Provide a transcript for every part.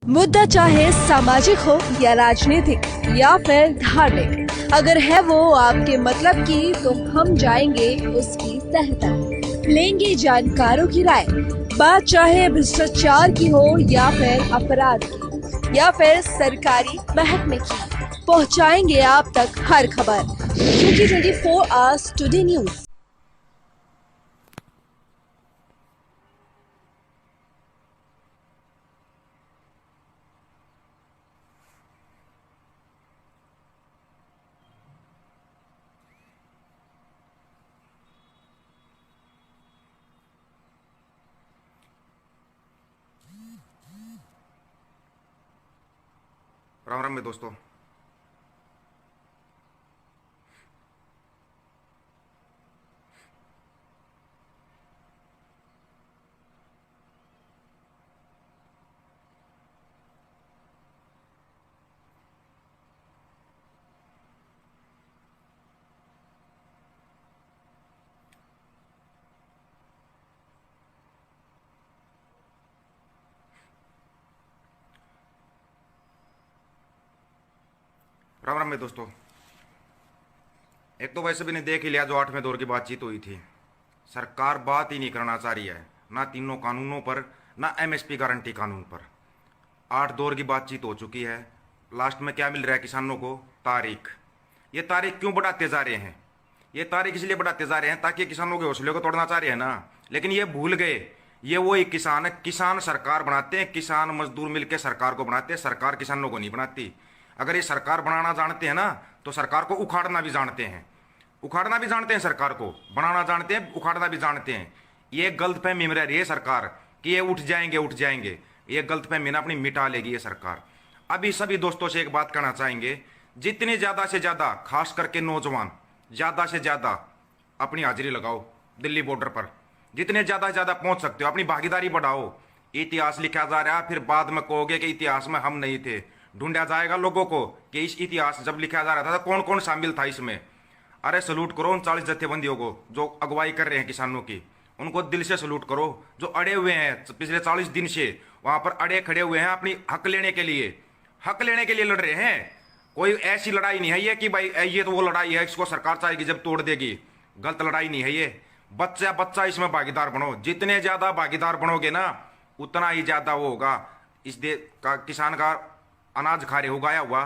मुद्दा चाहे सामाजिक हो या राजनीतिक या फिर धार्मिक, अगर है वो आपके मतलब की तो हम जाएंगे उसकी तह तक, लेंगे जानकारों की राय। बात चाहे भ्रष्टाचार की हो या फिर अपराध की या फिर सरकारी महकमे की, पहुंचाएंगे आप तक हर खबर, क्योंकि 24 hours today news. Ram Ram में दोस्तों। राम राम में दोस्तों। एक तो वैसे भी नहीं देख ही लिया जो 8वें दौर की बातचीत हुई थी। सरकार बात ही नहीं करना चाह रही है, ना तीनों कानूनों पर, ना एमएसपी गारंटी कानून पर। 8 दौर की बातचीत हो चुकी है। लास्ट में क्या मिल रहा है किसानों को? तारीख। ये तारीख क्यों बढ़ाते जा रहे हैं? ये तारीख इसलिए बढ़ाते जा रहे हैं ताकि किसानों के हौसले को तोड़ना चाह रहे हैं ना। लेकिन ये भूल गए, ये वही किसान है। किसान सरकार बनाते हैं, किसान मजदूर मिलकर सरकार को बनाते हैं, सरकार किसानों को नहीं बनाती। अगर ये सरकार बनाना जानते हैं ना तो सरकार को उखाड़ना भी जानते हैं। उखाड़ना भी जानते हैं, सरकार को बनाना जानते हैं, उखाड़ना भी जानते हैं। ये गलतफहमी में रह रही है सरकार कि ये उठ जाएंगे उठ जाएंगे। ये गलतफहमी ना अपनी मिटा लेगी ये सरकार। अभी सभी दोस्तों से एक बात कहना चाहेंगे, जितनी ज़्यादा से ज़्यादा, खास करके नौजवान, ज़्यादा से ज़्यादा अपनी हाजिरी लगाओ दिल्ली बॉर्डर पर। जितने ज़्यादा से ज़्यादा पहुँच सकते हो अपनी भागीदारी बढ़ाओ। इतिहास लिखा जा रहा है, फिर बाद में कहोगे कि इतिहास में हम नहीं थे। ढूंढा जाएगा लोगों को कि इस इतिहास जब लिखा जा रहा था तो कौन कौन शामिल था इसमें। अरे सलूट करो उन 40 जत्थेबंदियों को जो अगुवाई कर रहे हैं किसानों की। उनको दिल से सलूट करो जो अड़े हुए हैं पिछले 40 दिन से, वहां पर अड़े खड़े हुए हैं अपनी हक लेने के लिए। हक लेने के लिए लड़ रहे हैं। कोई ऐसी लड़ाई नहीं है ये कि भाई ये तो वो लड़ाई है, इसको सरकार चाहेगी जब तोड़ देगी। गलत लड़ाई नहीं है ये। बच्चा बच्चा इसमें भागीदार बनो। जितने ज्यादा भागीदार बनोगे ना उतना ही ज्यादा वो होगा। इस देश का किसान का अनाज खा रहे उगाया हुआ,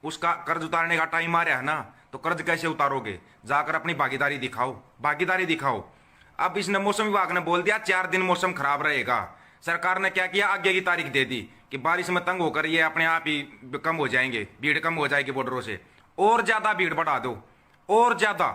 उसका कर्ज उतारने का टाइम आ रहा है ना, तो कर्ज कैसे उतारोगे? जाकर अपनी भागीदारी दिखाओ, भागीदारी दिखाओ। अब इसने मौसम विभाग ने बोल दिया 4 दिन मौसम खराब रहेगा। सरकार ने क्या किया, आगे की तारीख दे दी कि बारिश में तंग होकर ये अपने आप ही कम हो जाएंगे, भीड़ कम हो जाएगी बॉर्डरों से। और ज्यादा भीड़ बढ़ा दो, और ज्यादा,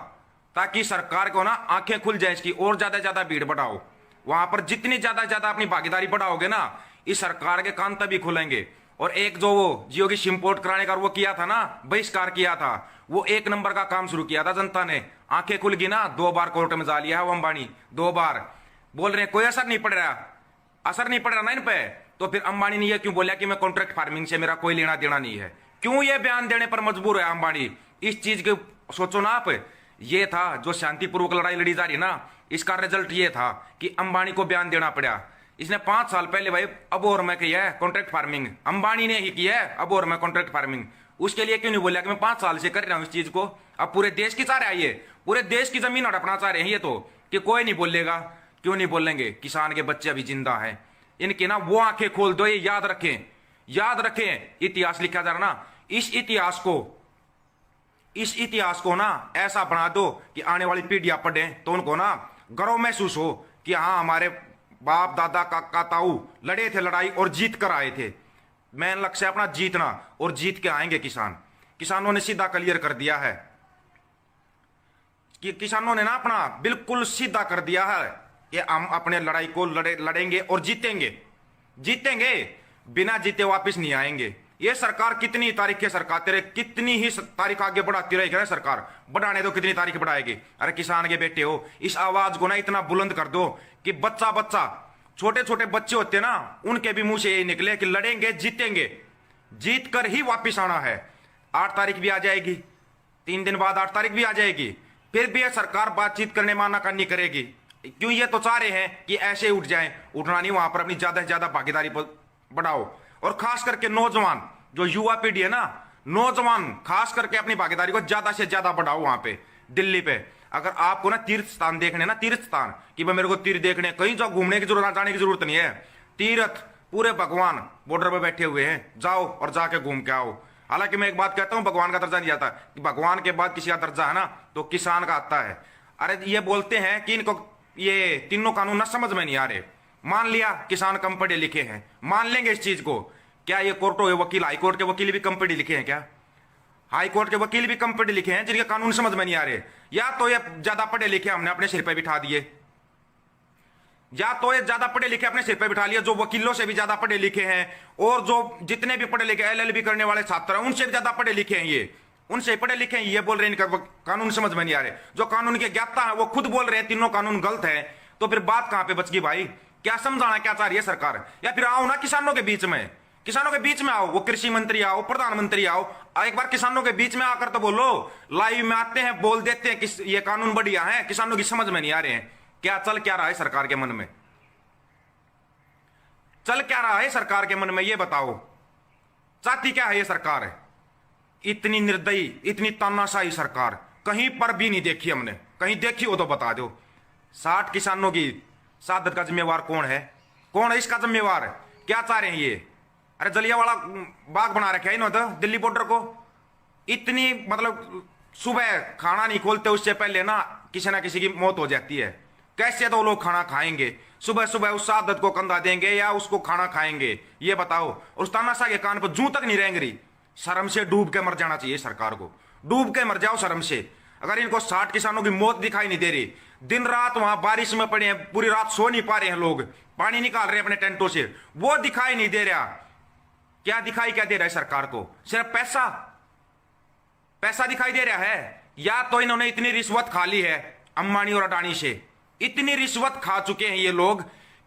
ताकि सरकार को ना आंखें खुल जाए इसकी। और ज्यादा भीड़ बढ़ाओ। वहां पर जितनी ज्यादा अपनी भागीदारी बढ़ाओगे ना, इस सरकार के कान तभी खुलेंगे। और एक जो वो जियो की सिम पोर्ट कराने का वो किया था ना, बहिष्कार किया था, वो 1 नंबर का काम शुरू किया था जनता ने। आंखें खुल गई ना। 2 बार कोर्ट में जा लिया है वो अंबानी, 2 बार। बोल रहे हैं कोई असर नहीं पड़ रहा, असर नहीं पड़ रहा ना इन पे। तो फिर अंबानी ने ये क्यों बोला कि मैं कॉन्ट्रैक्ट फार्मिंग से मेरा कोई लेना देना नहीं है? क्यों ये बयान देने पर मजबूर है अंबानी? इस चीज के सोचो ना आप। ये था जो शांतिपूर्वक लड़ाई लड़ी जा रही ना, इसका रिजल्ट ये था कि अंबानी को बयान देना पड़ा। इसने 5 साल पहले भाई अब और मैं किया है कॉन्ट्रैक्ट फार्मिंग, अंबानी ने ही किया है अब और मैं कॉन्ट्रैक्ट फार्मिंग। उसके लिए क्यों नहीं बोला कि मैं 5 साल से कर रहा हूं इस चीज को? अब पूरे देश की चाह रहा है ये, पूरे देश की जमीन हड़पना चाह रहे हैं ये तो, कि कोई नहीं बोलेगा। क्यों नहीं बोलेंगे? किसान के बच्चे अभी जिंदा हैं। इनकी ना वो आंखें खोल दो, ये याद रखें, याद रखें। इतिहास लिखा जा रहा ना, इस इतिहास को ना ऐसा बना दो कि आने वाली पीढ़ियां पढ़े तो उनको ना गर्व महसूस हो कि हाँ हमारे बाप दादा काका ताऊ लड़े थे लड़ाई और जीत कर आए थे। मेन लक्ष्य अपना जीतना, और जीत के आएंगे किसान। किसानों ने सीधा क्लियर कर दिया है कि किसानों ने ना अपना बिल्कुल सीधा कर दिया है कि हम अपने लड़ाई को लड़ेंगे और जीतेंगे। जीतेंगे, बिना जीते वापस नहीं आएंगे। ये सरकार कितनी तारीख के सरकार तेरे, कितनी ही तारीख आगे बढ़ाती रहेगी ना सरकार। बढ़ाने दो, कितनी तारीख बढ़ाएगी? अरे किसान के बेटे हो, इस आवाज को ना इतना बुलंद कर दो कि बच्चा बच्चा, छोटे छोटे बच्चे होते ना, उनके भी मुंह से यही निकले कि लड़ेंगे जीतेंगे, जीत कर ही वापिस आना है। 8 तारीख भी आ जाएगी, 3 दिन बाद 8 तारीख भी आ जाएगी, फिर भी यह सरकार बातचीत करने में आनाकानी करेगी। क्यों? ये तो चाह रहे हैं कि ऐसे उठ जाए। उठना नहीं, वहां पर अपनी ज्यादा से ज्यादा भागीदारी बढ़ाओ। और खास करके नौजवान जो युवा पीढ़ी है ना, नौजवान खास करके अपनी भागीदारी को ज्यादा से ज्यादा बढ़ाओ। वहां पे दिल्ली पे अगर आपको ना तीर्थ स्थान देखने ना, तीर्थ स्थान कि भाई मेरे को तीर्थ देखने, कहीं जाओ घूमने की जरूरत, जाने की जरूरत नहीं है। तीर्थ पूरे भगवान बॉर्डर पे बैठे हुए हैं, जाओ और जाके घूम के आओ। हालांकि मैं एक बात कहता हूं, भगवान का दर्जा नहीं आता कि भगवान के बाद किसी का दर्जा है ना तो किसान का आता है। अरे ये बोलते हैं कि इनको ये तीनों कानून ना समझ में नहीं आ रहे। मान लिया किसान कम पढ़े लिखे हैं, मान लेंगे इस चीज को, क्या ये कोर्टों के वकील, हाई कोर्ट के वकील भी कम पढ़े लिखे हैं क्या? हाई कोर्ट के वकील भी कम पढ़े लिखे हैं जिनके कानून समझ में नहीं आ रहे। या तो ये ज्यादा पढ़े लिखे हमने अपने सिर पे बिठा दिए, या तो ये ज्यादा पढ़े लिखे अपने सिर पे बिठा लिया, जो वकीलों से भी ज्यादा पढ़े लिखे हैं और जो जितने भी पढ़े लिखे एलएलबी करने वाले छात्र हैं उनसे भी ज्यादा पढ़े लिखे हैं, ये उनसे पढ़े लिखे हैं, ये बोल रहे हैं इनका कानून समझ में नहीं आ रहे। जो कानून के ज्ञाता है वो खुद बोल रहे हैं तीनों कानून गलत है, तो फिर बात कहां पे बच गई भाई? क्या समझाना क्या चाह रही है सरकार? या फिर आओ ना किसानों के बीच में, किसानों के बीच में आओ, वो कृषि मंत्री आओ, प्रधानमंत्री आओ, एक बार किसानों के बीच में आकर तो बोलो। लाइव में आते हैं, बोल देते हैं कि ये कानून बढ़िया है, किसानों की समझ में नहीं आ रहे हैं। क्या चल क्या रहा है सरकार के मन में? चल क्या रहा है सरकार के मन में, ये बताओ। चाहती क्या है ये सरकार? इतनी निर्दयी, इतनी तानाशाही सरकार कहीं पर भी नहीं देखी हमने। कहीं देखी हो तो बता दो। 60 किसानों की शहादत का जिम्मेवार कौन है? कौन है इसका जिम्मेवार? क्या चाह रहे हैं ये? अरे जलियांवाला बाग बना रखा है इन्होंने दिल्ली बॉर्डर को। इतनी मतलब सुबह खाना नहीं खोलते उससे पहले ना किसी ना किसी की मौत हो जाती है। कैसे तो लोग खाना खाएंगे? सुबह सुबह उस शहादत को कंधा देंगे या उसको खाना खाएंगे? ये बताओ। उस तानाशाह के कान पर जूं तक नहीं रहेंगे रही। शर्म से डूब के मर जाना चाहिए सरकार को, डूब के मर जाओ शर्म से। अगर इनको 60 किसानों की मौत दिखाई नहीं दे रही, दिन रात वहां बारिश में पड़े हैं, पूरी रात सो नहीं पा रहे हैं, लोग पानी निकाल रहे हैं अपने टेंटों से, वो दिखाई नहीं दे रहा। क्या दिखाई क्या दे रहा है सरकार को? सिर्फ पैसा, पैसा दिखाई दे रहा है। या तो इन्होंने इतनी रिश्वत खा ली है अंबानी और अडानी से, इतनी रिश्वत खा चुके हैं ये लोग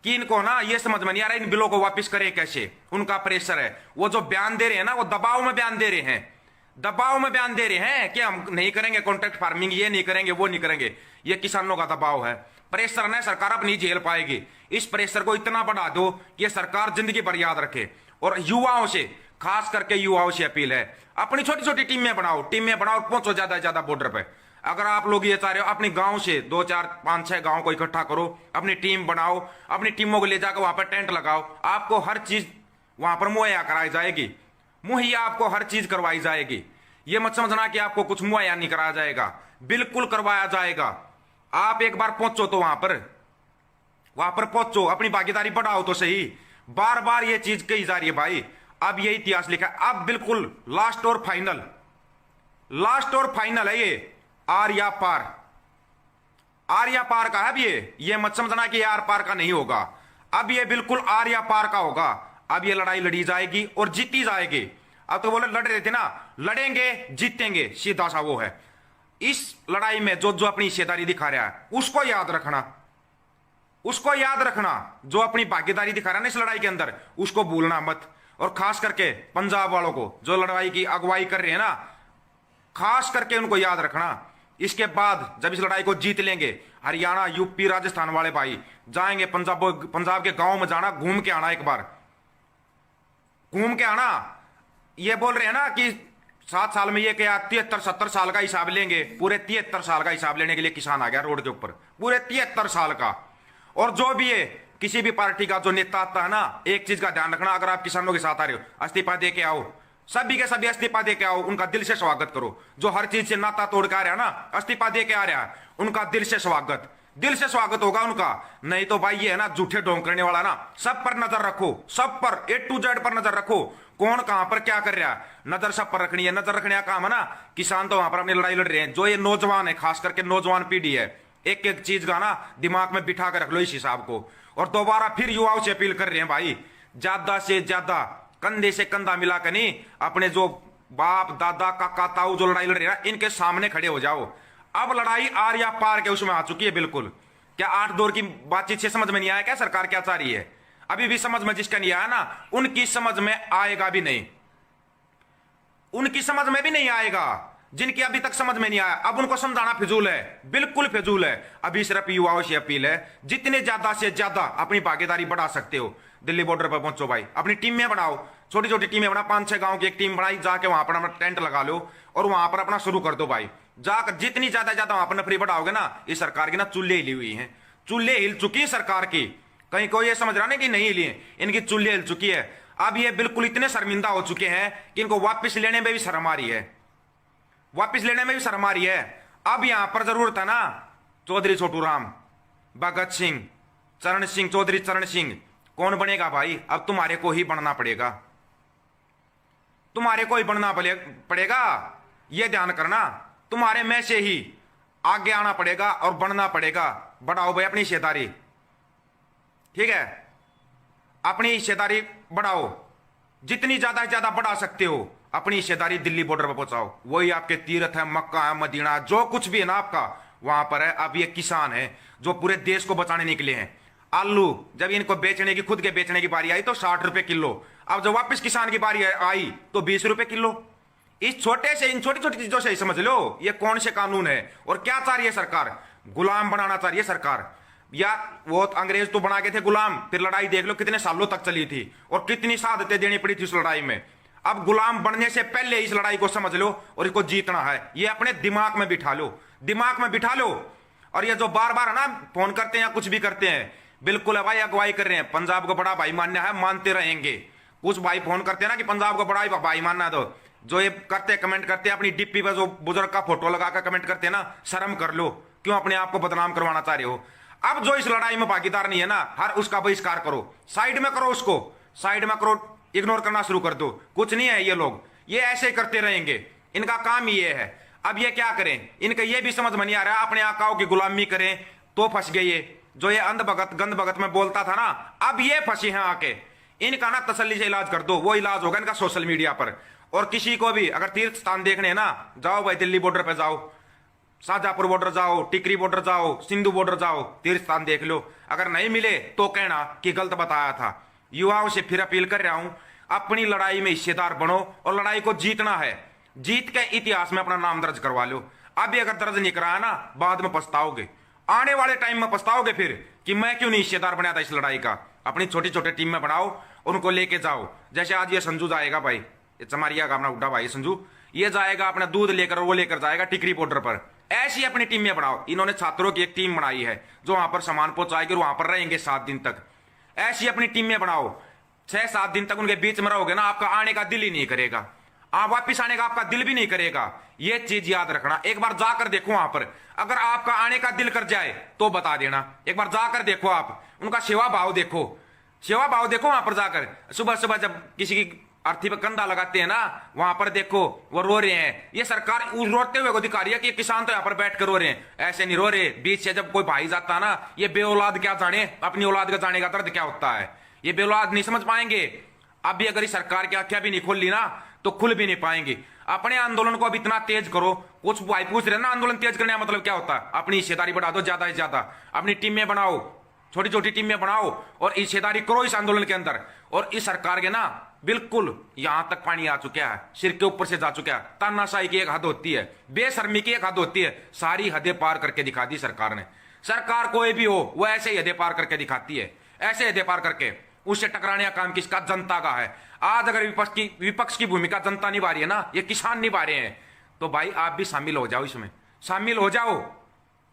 कि इनको ना ये समझ में नहीं आ रहा इन बिलों को वापस करें कैसे। उनका प्रेशर है, वो जो बयान दे रहे हैं ना वो दबाव में बयान दे रहे हैं, दबाव में बयान दे रहे हैं कि हम नहीं करेंगे कॉन्ट्रैक्ट फार्मिंग, ये नहीं करेंगे, वो नहीं करेंगे। ये किसानों का दबाव है, प्रेशर ना सरकार अब नहीं झेल पाएगी। इस प्रेशर को इतना बढ़ा दो कि ये सरकार जिंदगी भर याद रखे। और युवाओं से, खास करके युवाओं से अपील है, अपनी छोटी छोटी टीमें बनाओ, पहुंचो ज्यादा से ज्यादा बॉर्डर पे। अगर आप लोग ये चाह रहे हो अपनी गांव से 2 4 5 6 गांव को इकट्ठा करो, अपनी टीम बनाओ, अपनी टीमों को ले जाकर वहां पर टेंट लगाओ, आपको हर चीज वहां पर मुहैया कराई जाएगी, मुहैया आपको हर चीज करवाई जाएगी। ये मत समझना कि आपको कुछ मुहैया नहीं कराया जाएगा, बिल्कुल करवाया जाएगा। आप एक बार पहुंचो तो वहां पर पहुंचो, अपनी भागीदारी बढ़ाओ तो सही। बार बार ये चीज कही जा रही है भाई, अब ये इतिहास लिखा है, अब बिल्कुल लास्ट और फाइनल है ये। आर्या पार, आर्या पार का है अब ये मत समझना कि आर पार का नहीं होगा। अब ये बिल्कुल आर्या पार का होगा। अब ये लड़ाई लड़ी जाएगी और जीती जाएगी। अब तो बोले लड़ रहे थे ना, लड़ेंगे जीतेंगे, सीधा सा वो है। इस लड़ाई में जो जो अपनी हिस्सेदारी दिखा रहा है उसको याद रखना, उसको याद रखना। जो अपनी भागीदारी दिखा रहा है ना इस लड़ाई के अंदर, उसको भूलना मत। और खास करके पंजाब वालों को जो लड़ाई की अगुवाई कर रहे हैं ना, खास करके उनको याद रखना। इसके बाद जब इस लड़ाई को जीत लेंगे, हरियाणा, यूपी, राजस्थान वाले भाई जाएंगे पंजाब के गांव में, जाना, घूम के आना, एक बार घूम के आना। ये बोल रहे हैं ना कि 7 साल में ये क्या 73-70 साल का हिसाब लेंगे, पूरे 73 साल का हिसाब लेने के लिए किसान आ गया रोड के ऊपर, पूरे 73 साल का। और जो भी है किसी भी पार्टी का जो नेता आता है ना, एक चीज का ध्यान रखना, अगर आप किसानों के साथ आ रहे हो, इस्तीफा दे के आओ, सभी के सभी इस्तीफा दे के आओ, उनका दिल से स्वागत करो। जो हर चीज से नाता तोड़ के आ रहा है ना, इस्तीफा दे के आ रहा है, उनका दिल से स्वागत होगा उनका। नहीं तो भाई ये है ना झूठे ढोंग करने वाला ना, सब पर नजर रखो, सब पर A to Z पर नजर रखो, कौन कहां पर क्या कर रहा है, नजर सब पर रखनी है। नजर रखने का काम है ना। किसान तो वहां पर अपनी लड़ाई लड़ रहे हैं। जो ये नौजवान है, खास करके नौजवान पीढ़ी है, एक एक चीज का ना दिमाग में बिठा कर रख लो इस हिसाब को। और दोबारा फिर युवाओं से अपील कर रहे हैं भाई, ज्यादा से ज्यादा कंधे से कंधा मिला कर नहीं, अपने जो बाप दादा काका ताऊ जो लड़ाई लड़ रहे हैं इनके सामने खड़े हो जाओ। अब लड़ाई आर या पार के उसमें आ चुकी है बिल्कुल। क्या 8 दौर की बातचीत से समझ में नहीं आया क्या सरकार क्या चाह रही है? अभी भी समझ में जिसका नहीं आया ना, उनकी समझ में आएगा भी नहीं, उनकी समझ में भी नहीं आएगा। जिनकी अभी तक समझ में नहीं आया, अब उनको समझाना फिजूल है, बिल्कुल फिजूल है। अभी सिर्फ युवाओं से अपील है, जितने ज्यादा से ज्यादा अपनी भागीदारी बढ़ा सकते हो, दिल्ली बॉर्डर पर पहुंचो भाई, अपनी टीमें बनाओ, छोटी छोटी टीमें बना, 5-6 गांव की एक टीम बनाई, जाके वहां पर अपना टेंट लगा लो और वहां पर अपना शुरू कर दो भाई। जाकर जितनी ज्यादा वहां पर नफरी बढ़ाओगे ना, इस सरकार की ना चूल्हे हिली हुई है, चूल्हे हिल चुकी है सरकार की। कहीं कोई ये समझ रहा नहीं कि नहीं हिली है, इनकी चूल्हे हिल चुकी है। अब ये बिल्कुल इतने शर्मिंदा हो चुके हैं कि इनको वापस लेने में भी शर्म आ रही है, वापस लेने में भी शर्म आ रही है। अब यहां पर जरूरत है ना चौधरी छोटू राम, भगत सिंह, चरण सिंह, चौधरी चरण सिंह, कौन बनेगा भाई? अब तुम्हारे को ही बनना पड़ेगा, तुम्हारे को ही बनना पड़ेगा। यह ध्यान करना, तुम्हारे में से ही आगे आना पड़ेगा और बनना पड़ेगा। बढ़ाओ भाई अपनी हिस्सेदारी, ठीक है, अपनी हिस्सेदारी बढ़ाओ, जितनी ज्यादा से ज्यादा बढ़ा सकते हो अपनी हिस्सेदारी दिल्ली बॉर्डर पर पहुंचाओ। वही आपके तीर्थ है, मक्का है, मदीना, जो कुछ भी है ना आपका वहां पर है। अब ये किसान है जो पूरे देश को बचाने निकले हैं। आलू जब इनको बेचने की, खुद के बेचने की बारी आई तो 60 रुपए किलो, अब जब वापस किसान की बारी आई तो 20 रुपए किलो। इस छोटे से, इन छोटी छोटी चीजों से समझ लो ये कौन से कानून है और क्या चाह रही है सरकार? गुलाम बनाना चाह रही है सरकार। या वो अंग्रेज तो बना के थे गुलाम, फिर लड़ाई देख लो कितने सालों तक चली थी और कितनी शहादतें देनी पड़ी थी उस लड़ाई में। अब गुलाम बनने से पहले इस लड़ाई को समझ लो और इसको जीतना है, ये अपने दिमाग में बिठा लो, दिमाग में बिठा लो। और ये जो बार बार है ना फोन करते हैं या कुछ भी करते हैं, बिल्कुल है भाई अगुवाई कर रहे हैं, पंजाब को बड़ा भाई मानना है, मानते रहेंगे। कुछ भाई फोन करते हैं ना कि पंजाब को बड़ा भाई मानना है, तो जो ये करते कमेंट करते हैं अपनी डिप्पी पर जो बुजुर्ग का फोटो लगाकर कमेंट करते हैं ना, शर्म कर लो, क्यों अपने आप को बदनाम करवाना चाह रहे हो? अब जो इस लड़ाई में भागीदार नहीं है ना, हर उसका बहिष्कार करो, साइड में करो, उसको साइड में करो, इग्नोर करना शुरू कर दो। कुछ नहीं है, ये लोग ये ऐसे करते रहेंगे, इनका काम ही ये है। अब ये क्या करें, इनका ये भी समझ में नहीं आ रहा, अपने आकाओं की गुलामी करें तो फंस गए। ये जो ये अंध भगत गंद भगत में बोलता था ना, अब ये फंसी हैं आके। इनका ना तसल्ली से इलाज कर दो, वो इलाज होगा इनका सोशल मीडिया पर। और किसी को भी अगर तीर्थ स्थान देखने हैं ना, जाओ भाई दिल्ली बॉर्डर पे जाओ, शाहजहांपुर बॉर्डर जाओ, टिकरी बॉर्डर जाओ, सिंधु बॉर्डर जाओ, तीर्थ स्थान देख लो। अगर नहीं मिले तो कहना कि गलत बताया था। युवाओं से फिर अपील कर रहा हूं, अपनी लड़ाई में हिस्सेदार बनो और लड़ाई को जीतना है, जीत के इतिहास में अपना नाम दर्ज करवा लो। अभी अगर दर्ज नहीं कराया ना, बाद में पछताओगे, आने वाले टाइम में पछताओगे फिर कि मैं क्यों नहीं हिस्सेदार बनाया था इस लड़ाई का। अपनी छोटी छोटी टीम में बनाओ, उनको लेके जाओ। जैसे आज ये संजू जाएगा भाई, चमारिया का अपना उड्डा भाई संजू, ये जाएगा अपना दूध लेकर, वो लेकर जाएगा टिकरी बॉर्डर पर। ऐसी अपनी टीम में बनाओ। इन्होंने छात्रों की एक टीम बनाई है जो वहां पर सामान पहुंचाएगी और वहां पर रहेंगे 7 दिन तक। ऐसी अपनी टीम में बनाओ, 6-7 दिन तक उनके बीच में रहोगे ना, आपका आने का दिल ही नहीं करेगा, आप वापिस आने का आपका दिल भी नहीं करेगा। ये चीज याद रखना। एक बार जाकर देखो वहां पर, अगर आपका आने का दिल कर जाए तो बता देना। एक बार जाकर देखो, आप उनका सेवा भाव देखो, सेवा भाव देखो वहां पर जाकर। सुबह सुबह जब किसी की अर्थी पर कंधा लगाते हैं ना, वहां पर देखो वो रो रहे हैं। ये सरकार उस रोते हुए को दिखा रही है कि किसान तो यहाँ पर बैठ कर रो रहे हैं, ऐसे नहीं रो रहे। बीच से जब कोई भाई जाता ना, ये बेऔलाद क्या जाने, अपनी औलाद का जाने का दर्द क्या होता है, ये बेऔलाद नहीं समझ पाएंगे। अब भी अगर इस सरकार की आंखें भी नहीं खोल ली ना, तो खुल भी नहीं पाएंगे। अपने आंदोलन को अब इतना तेज करो। कुछ भाई पूछ रहे ना आंदोलन तेज करने का मतलब क्या होता है? अपनी हिस्सेदारी बढ़ा दो ज्यादा से ज्यादा, अपनी टीमें बनाओ, छोटी छोटी टीमें बनाओ और हिस्सेदारी करो इस आंदोलन के अंदर। और इस सरकार के ना बिल्कुल यहां तक पानी आ चुका है, सिर के ऊपर से जा चुका है। तानाशाही की एक हद होती है, बेशर्मी की एक हद होती है, सारी हदें पार करके दिखा दी सरकार ने। सरकार कोई भी हो वो ऐसे ही हदें पार करके दिखाती है, ऐसे हदें पार करके। उससे टकराने का काम किसका? जनता का है। आज अगर विपक्ष की भूमिका जनता निभा रही है ना, ये किसान निभा रहे हैं, तो भाई आप भी शामिल हो जाओ, इसमें शामिल हो जाओ।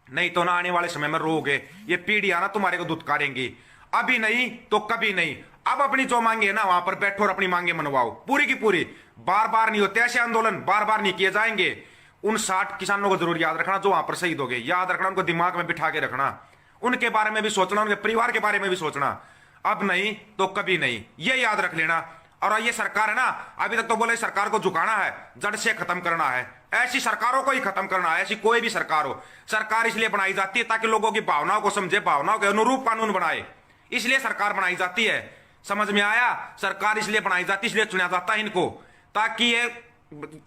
नहीं तो ना आने वाले समय में रोगे, ये पीढ़ियां ना तुम्हारे को दुत्कारेंगी। अभी नहीं तो कभी नहीं। अब अपनी जो मांगे है ना वहां पर बैठो और अपनी मांगे मनवाओ पूरी की पूरी। बार बार नहीं होते ऐसे आंदोलन, बार बार नहीं किए जाएंगे। उन 60 किसानों को जरूर याद रखना जो वहां पर शहीद हो गए, याद रखना, उनको दिमाग में बिठा के रखना, उनके बारे में भी सोचना, उनके परिवार के बारे में भी सोचना। अब नहीं तो कभी नहीं, ये याद रख लेना। और ये सरकार है ना, अभी तक तो बोले सरकार को झुकाना है, जड़ से खत्म करना है। ऐसी सरकारों को ही खत्म करना है, ऐसी कोई भी सरकार हो। सरकार इसलिए बनाई जाती है ताकि लोगों की भावनाओं को समझे, भावनाओं के अनुरूप कानून बनाए, इसलिए सरकार बनाई जाती है। समझ में आया? सरकार इसलिए बनाई जाती, इसलिए चुना जाता है इनको, ताकि ये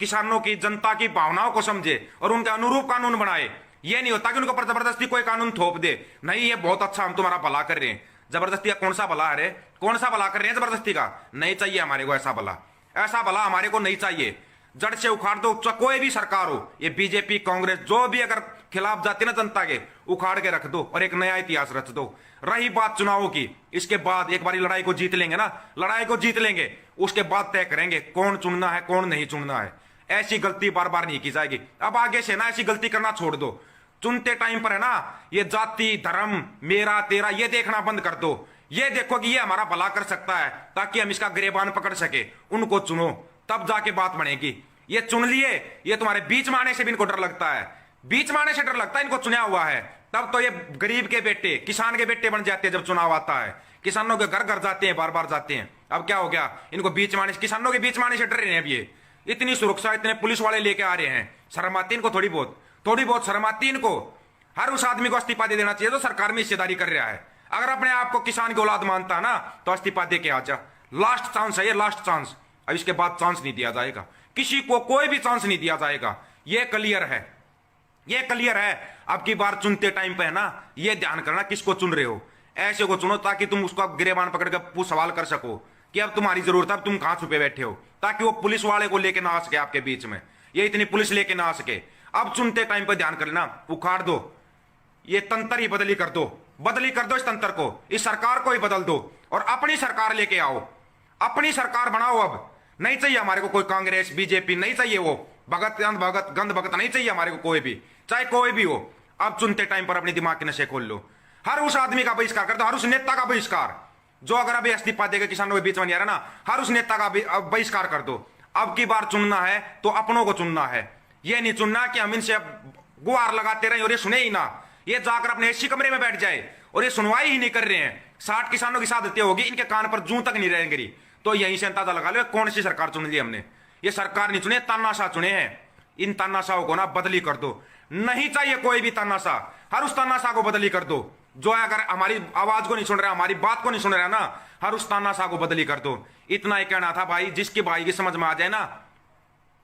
किसानों की, जनता की भावनाओं को समझे और उनके अनुरूप कानून बनाए। ये नहीं होता कि उनको पर जबरदस्ती कोई कानून थोप दे। नहीं, ये बहुत अच्छा, हम तुम्हारा भला कर रहे हैं। जबरदस्ती का कौन सा भला है? कौन सा भला कर रहे हैं जबरदस्ती का? नहीं चाहिए हमारे को ऐसा भला, ऐसा भला हमारे को नहीं चाहिए। जड़ से उखाड़ दो, कोई भी सरकार हो, ये बीजेपी, कांग्रेस, जो भी अगर खिलाफ जाती है ना जनता के, उखाड़ के रख दो और एक नया इतिहास रच दो। रही बात चुनावों की, इसके बाद एक बार लड़ाई को जीत लेंगे ना, लड़ाई को जीत लेंगे, उसके बाद तय करेंगे कौन चुनना है कौन नहीं चुनना है। ऐसी गलती बार बार नहीं की जाएगी। अब आगे से ना ऐसी गलती करना छोड़ दो। चुनते टाइम पर है ना ये जाति धर्म मेरा तेरा ये देखना बंद कर दो। ये देखो कि ये हमारा भला कर सकता है ताकि हम इसका गिरेबान पकड़ सके, उनको चुनो, तब जाके बात बनेगी। ये चुन लिए, ये तुम्हारे बीच में आने से भी इनको डर लगता है, बीच में आने से डर लगता है इनको, चुना हुआ है तब तो ये गरीब के बेटे किसान के बेटे बन जाते हैं। जब चुनाव आता है किसानों के घर घर जाते हैं, बार बार जाते हैं। अब क्या हो गया, इनको बीच में आने, किसानों के बीच में आने से डर रहे हैं। अब ये इतनी सुरक्षा इतने पुलिस वाले लेके आ रहे हैं, शर्म आती इनको, थोड़ी बहुत शर्म आती इनको। हर उस आदमी को इस्तीफा दे देना चाहिए जो सरकार में हिस्सेदारी कर रहा है। अगर अपने आप को किसान की औलाद मानता ना तो इस्तीफा दे के आ जा। लास्ट चांस है ये, लास्ट चांस। अब इसके बाद चांस नहीं दिया जाएगा किसी को, कोई भी चांस नहीं दिया जाएगा। ये क्लियर है, ये क्लियर है। अब की बार चुनते टाइम पे है ना ये ध्यान करना किसको चुन रहे हो। ऐसे को चुनो ताकि तुम उसका गिरेबान पकड़ कर सवाल कर सको कि अब तुम्हारी जरूरत है, अब तुम कहां छुपे बैठे हो, ताकि वो पुलिस वाले को लेके ना आ सके आपके बीच में, ये इतनी पुलिस लेके ना आ सके। अब चुनते टाइम पे ध्यान कर लेना, उखाड़ दो, ये तंत्र ही बदली कर दो, बदली कर दो इस तंत्र को, इस सरकार को ही बदल दो और अपनी सरकार लेके आओ, अपनी सरकार बनाओ। अब नहीं चाहिए हमारे को कोई कांग्रेस बीजेपी, नहीं चाहिए वो भगत गंद भगत नहीं चाहिए हमारे को, कोई भी चाहे कोई भी हो। अब चुनते टाइम पर अपने दिमाग के नशे खोल लो, हर उस आदमी का बहिष्कार कर दो, हर उस नेता का बहिष्कार जो अगर अभी इस्तीफा देकर किसानों के बीच में नहीं आ रहा ना, हर उस नेता का बहिष्कार कर दो। अब की बार चुनना है तो अपनों को चुनना है, ये नहीं चुनना कि हम इनसे गुहार लगाते रहे और ये सुने ही ना, ये जाकर अपने एसी कमरे में बैठ जाए और ये सुनवाई ही नहीं कर रहे हैं। 60 किसानों की सादतें होगी, इनके कान पर जूं तक नहीं रहेंगी। तो यहीं से अंदाजा लगा लो कौन सी सरकार चुन ली हमने। ये सरकार नहीं चुने, तानाशाह चुने हैं। इन तानाशाहों को ना बदली कर दो, नहीं चाहिए कोई भी तानाशाह, हर उस तानाशाह को बदली कर दो जो अगर हमारी आवाज को नहीं सुन रहा, हमारी बात को नहीं सुन रहा ना, हर उस तानाशाह को बदली कर दो। इतना ही कहना था भाई, जिसकी भाई की समझ में आ जाए ना,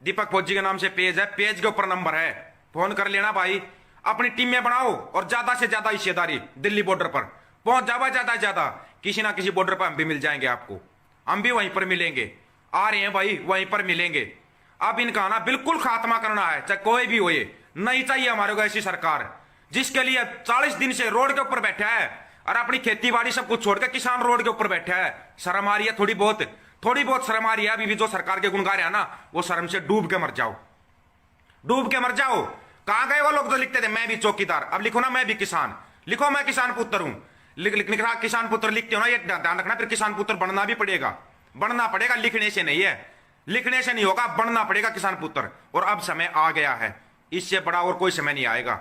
दीपक फौजी के नाम से पेज है, पेज के ऊपर नंबर है, फोन कर लेना भाई। अपनी टीम में बनाओ और ज्यादा से ज्यादा हिस्सेदारी दिल्ली बॉर्डर पर पहुंच जाओ, ज्यादा से ज्यादा किसी ना किसी बॉर्डर पर हम भी मिल जाएंगे आपको, हम भी वहीं पर मिलेंगे, आ रहे हैं भाई वहीं पर मिलेंगे। अब इनका ना बिल्कुल खात्मा करना है, चाहे कोई भी हो। ये नहीं चाहिए हमारे को ऐसी सरकार जिसके लिए 40 दिन से रोड के ऊपर बैठा है और अपनी खेती बाड़ी सब कुछ छोड़कर किसान रोड के ऊपर बैठा है। शर्म आ रही है, थोड़ी बहुत शर्म आ रही है। अभी भी जो सरकार के गुण गा रहे हैं ना, वो शर्म से डूब के मर जाओ, डूब के मर जाओ। कहां गए वो लोग जो लिखते थे मैं भी चौकीदार, अब लिखो ना मैं भी किसान, लिखो मैं किसान पुत्र हूं। लिखना किसान पुत्र लिखते हो ना, ये ध्यान रखना, फिर किसान पुत्र बनना भी पड़ेगा, बनना पड़ेगा, लिखने से नहीं है, लिखने से नहीं होगा, बनना पड़ेगा किसान पुत्र। और अब समय आ गया है, इससे बड़ा और कोई समय नहीं आएगा,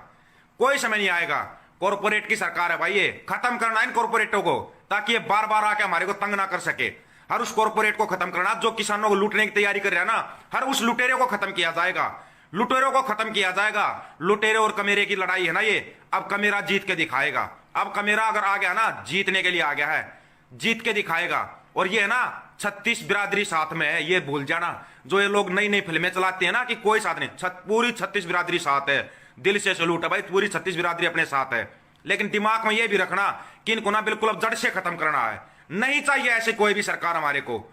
कोई समय नहीं आएगा। कॉर्पोरेट की सरकार है भाई, ये खत्म करना इन कॉर्पोरेटों को ताकि ये बार बार आके हमारे को तंग ना कर सके। हर उस कॉर्पोरेट को खत्म करना जो किसानों को लूटने की तैयारी कर रहा है ना, हर उस लुटेरे को खत्म किया जाएगा, लुटेरों को खत्म किया जाएगा। लुटेरे और कमेरे की लड़ाई है ना ये, अब कमेरा जीत के दिखाएगा। अब कमेरा अगर आ गया ना, जीतने के लिए आ गया है, जीत के दिखाएगा। और ये है ना 36 बिरादरी साथ में है, ये भूल जाना। जो ये लोग नई नई फिल्में चलाते हैं ना कि कोई साथ नहीं, पूरी 36 बिरादरी साथ है। दिल से सैल्यूट है भाई, पूरी 36 बिरादरी अपने साथ है। लेकिन दिमाग में ये भी रखना कि इनको ना बिल्कुल अब जड़ से खत्म करना है। नहीं चाहिए ऐसे कोई भी सरकार हमारे को,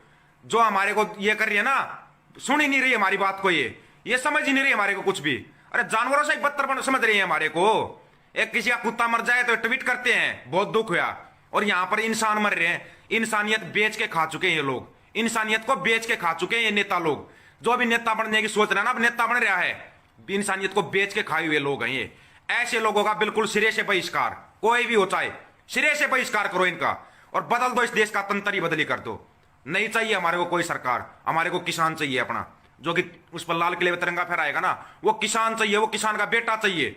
जो हमारे को ये कर रही है ना, सुन ही नहीं रही हमारी बात को, ये समझ ही नहीं रही हमारे को कुछ भी। अरे जानवरों से बदतर समझ रही है हमारे को। एक किसी का कुत्ता मर जाए तो ट्वीट करते हैं बहुत दुख हुआ, और यहां पर इंसान मर रहे हैं। इंसानियत बेच के खा चुके हैं ये लोग, इंसानियत को बेच के खा चुके हैं ये नेता लोग। जो अभी नेता बनने की सोच रहा है ना, अब नेता बन रहा है, इंसानियत को बेच के खाए हुए लोग हैं ये। ऐसे लोगों का बिल्कुल सिरे से बहिष्कार, कोई भी हो चाहे, सिरे से बहिष्कार करो इनका और बदल दो इस देश का तंत्र ही बदली कर दो। नहीं चाहिए हमारे को कोई सरकार, हमारे को किसान चाहिए अपना, जो कि उस पर लाल किले में तिरंगा फहराएगा ना, वो किसान चाहिए, वो किसान का बेटा चाहिए।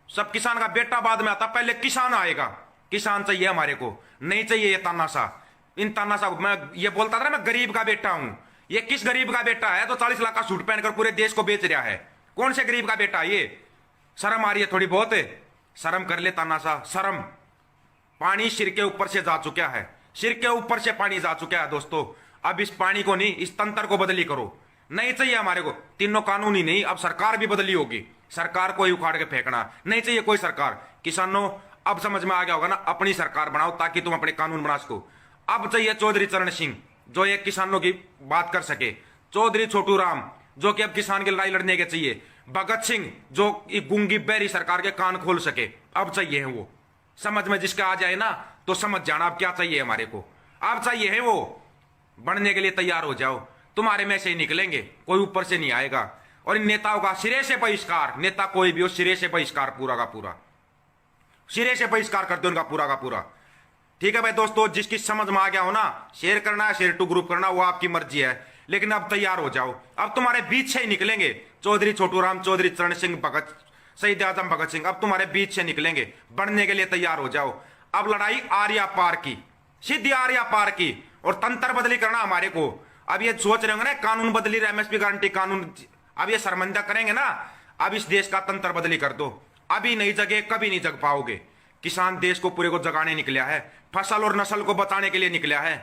सब किसान का बेटा बाद में आता, पहले किसान आएगा। किसान चाहिए हमारे को, नहीं चाहिए ये तानाशाह। इन तानाशाह, मैं ये बोलता था ना मैं गरीब का बेटा हूं, ये किस गरीब का बेटा है तो 40 लाख का सूट पहनकर पूरे देश को बेच रहा है? कौन से गरीब का बेटा? ये शर्म आ रही है थोड़ी बहुत, शर्म कर ले तानाशाह, शर्म। पानी सिर के ऊपर से जा चुका है, सिर के ऊपर से पानी जा चुका है दोस्तों। अब इस पानी को नहीं, इस तंत्र को बदली करो। नहीं चाहिए हमारे को तीनों कानून ही नहीं, अब सरकार भी बदली होगी, सरकार को ही उखाड़ के फेंकना। नहीं चाहिए कोई सरकार। किसानों अब समझ में आ गया होगा ना, अपनी सरकार बनाओ ताकि तुम अपने कानून बना सको। अब चाहिए चौधरी चरण सिंह जो ये किसानों की बात कर सके, चौधरी छोटू राम जो कि अब किसान की लड़ाई लड़ने के चाहिए, भगत सिंह जो गूंगी बहरी सरकार के कान खोल सके। अब चाहिए है वो, समझ में जिसका आ जाए ना तो समझ जाना अब क्या चाहिए हमारे को। अब चाहिए है वो, बढ़ने के लिए तैयार हो जाओ, तुम्हारे में से ही निकलेंगे, कोई ऊपर से नहीं आएगा। और इन नेताओं का सिरे से बहिष्कार, नेता कोई भी हो सिरे से बहिष्कार, पूरा का पूरा सिरे से बहिष्कार कर दो इनका पूरा का पूरा। ठीक है भाई दोस्तों, जिसकी समझ में आ गया हो ना, शेयर करना है, शेयर टू ग्रुप करना, वो आपकी मर्जी है, लेकिन अब तैयार हो जाओ, अब तुम्हारे बीच से ही निकलेंगे चौधरी छोटू राम, चौधरी चरण सिंह भगत, शहीद आजम भगत सिंह, अब तुम्हारे बीच से निकलेंगे, बढ़ने के लिए तैयार हो जाओ। अब लड़ाई आर्या पार की, सीधी आर्या पार की, और तंत्र बदली करना हमारे को। अब ये सोच रहे होंगे ना कानून बदली, एमएसपी गारंटी कानून, अब ये शर्मिंदा करेंगे ना, अब इस देश का तंत्र बदली कर दो। अभी नहीं जगे कभी नहीं जग पाओगे। किसान देश को पूरे को जगाने निकला है, फसल और नस्ल को बचाने के लिए निकला है।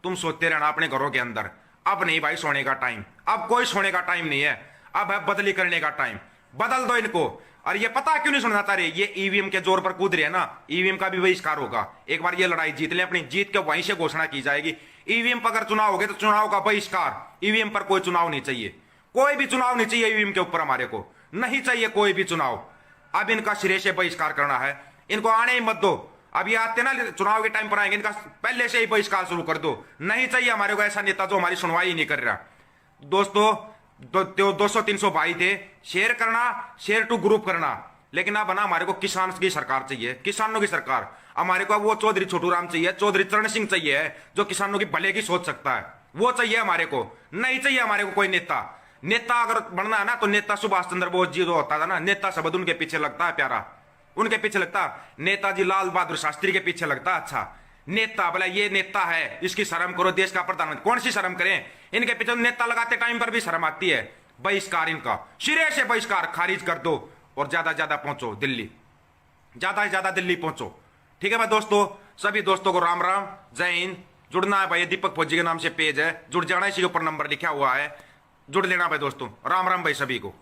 तुम सोते रहना अपने घरों के अंदर। अब नहीं भाई सोने का टाइम, अब कोई सोने का टाइम नहीं है, अब है बदली करने का टाइम। बदल दो इनको। और ये पता क्यों नहीं सुनना चाह रहे, ये ईवीएम के जोर पर कूद रहे हैं ना, ईवीएम का भी बहिष्कार होगा। एक बार ये लड़ाई जीत ले अपनी, जीत के वहीं से घोषणा की जाएगी। ईवीएम पर अगर चुनाव हो गए तो चुनाव का बहिष्कार, ईवीएम पर कोई चुनाव नहीं चाहिए, कोई भी चुनाव नहीं चाहिए ईवीएम के ऊपर, हमारे को नहीं चाहिए कोई भी चुनाव। अब इनका सिरे से बहिष्कार करना है, इनको आने ही मत दो। अब ये आते ना चुनाव के टाइम पर आएंगे, इनका पहले से ही बहिष्कार शुरू कर दो। नहीं चाहिए हमारे को ऐसा नेता जो हमारी सुनवाई नहीं कर रहा। दोस्तों 200-300 भाई थे, शेयर करना, शेयर टू ग्रुप करना, लेकिन अब ना हमारे को किसान की सरकार चाहिए, किसानों की सरकार। हमारे को वो चौधरी छोटू राम चाहिए, चौधरी चरण सिंह चाहिए, जो किसानों की भले की सोच सकता है, वो चाहिए हमारे को। नहीं चाहिए हमारे को कोई नेता। नेता अगर बनना है ना तो नेता सुभाष चंद्र बोस जी जो होता था ना, नेता शब्द उनके पीछे लगता है प्यारा, उनके पीछे लगता। नेताजी लाल बहादुर शास्त्री के पीछे लगता अच्छा नेता, बोला ये नेता है, इसकी शर्म करो, देश का प्रधानमंत्री। कौन सी शर्म करें, इनके पीछे नेता लगाते टाइम पर भी शर्म आती है। बहिष्कार इनका, सिरे से बहिष्कार खारिज कर दो, और ज्यादा ज्यादा पहुंचो दिल्ली, ज्यादा से ज्यादा दिल्ली पहुंचो। ठीक है भाई दोस्तों, सभी दोस्तों को राम राम, जय हिंद। जुड़ना है भाई, दीपक फौजी के नाम से पेज है, जुड़ जाना, इसी के ऊपर नंबर लिखा हुआ है, जुड़ लेना भाई दोस्तों। राम राम भाई सभी को।